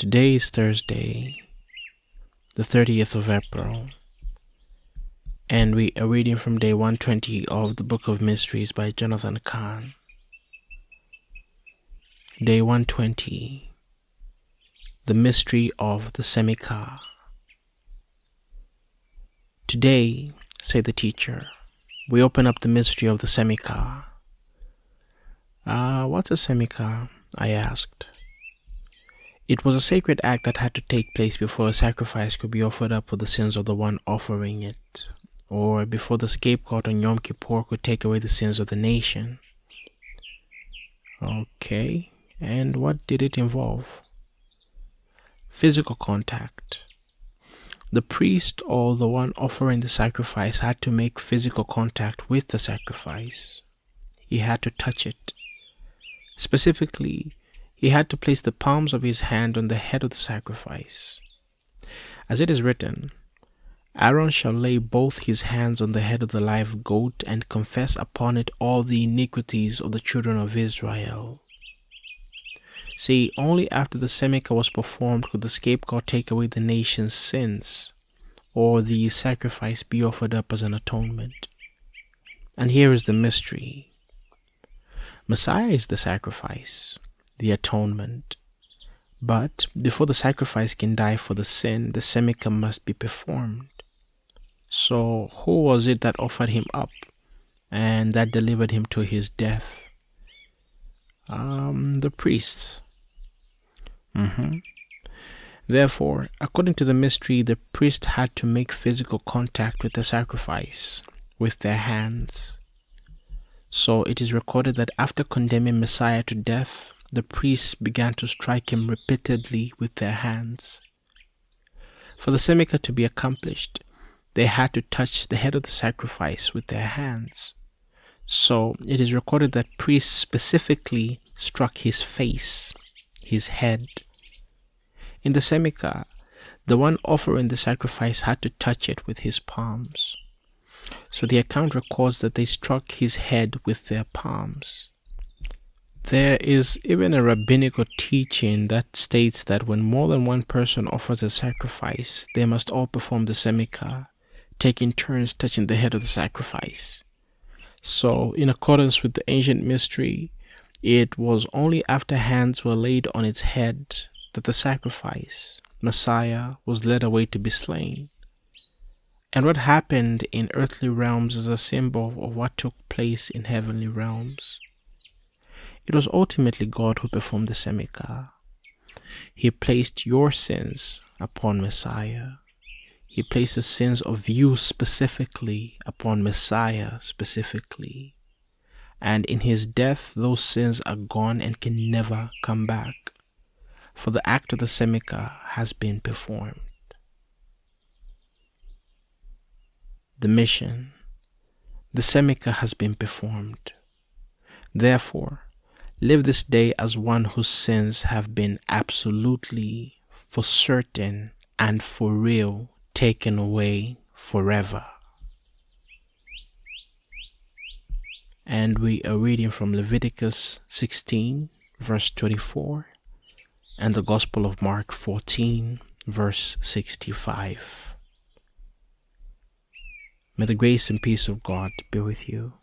Today is Thursday, the 30th of April, and we are reading from day 120 of the Book of Mysteries by Jonathan Cahn. Day 120, the mystery of the Semikhah. Today, said the teacher, we open up the mystery of the Semikhah. What's a Semikhah? I asked. It was a sacred act that had to take place before a sacrifice could be offered up for the sins of the one offering it, or before the scapegoat on Yom Kippur could take away the sins of the nation. Okay, and what did it involve? Physical contact. The priest or the one offering the sacrifice had to make physical contact with the sacrifice. He had to touch it. Specifically, he had to place the palms of his hand on the head of the sacrifice. As it is written, Aaron shall lay both his hands on the head of the live goat and confess upon it all the iniquities of the children of Israel. See, only after the Semikhah was performed could the scapegoat take away the nation's sins, or the sacrifice be offered up as an atonement. And here is the mystery. Messiah is the sacrifice, the atonement. But before the sacrifice can die for the sin, the Semikhah must be performed. So who was it that offered him up and that delivered him to his death? The priests. Therefore, according to the mystery, the priest had to make physical contact with the sacrifice with their hands. So it is recorded that after condemning Messiah to death, the priests began to strike him repeatedly with their hands. For the Semikhah to be accomplished, they had to touch the head of the sacrifice with their hands. So it is recorded that priests specifically struck his face, his head. In the Semikhah, the one offering the sacrifice had to touch it with his palms. So the account records that they struck his head with their palms. There is even a rabbinical teaching that states that when more than one person offers a sacrifice, they must all perform the Semikhah, taking turns touching the head of the sacrifice. So, in accordance with the ancient mystery, it was only after hands were laid on its head that the sacrifice, Messiah, was led away to be slain. And what happened in earthly realms is a symbol of what took place in heavenly realms. It was ultimately God who performed the Semikhah. He placed your sins upon Messiah. He placed the sins of you specifically upon Messiah specifically. And in his death, those sins are gone and can never come back. For the act of the Semikhah has been performed. The mission. The Semikhah has been performed. Therefore, live this day as one whose sins have been absolutely, for certain, and for real taken away forever. And we are reading from Leviticus 16, verse 24, and the Gospel of Mark 14, verse 65. May the grace and peace of God be with you.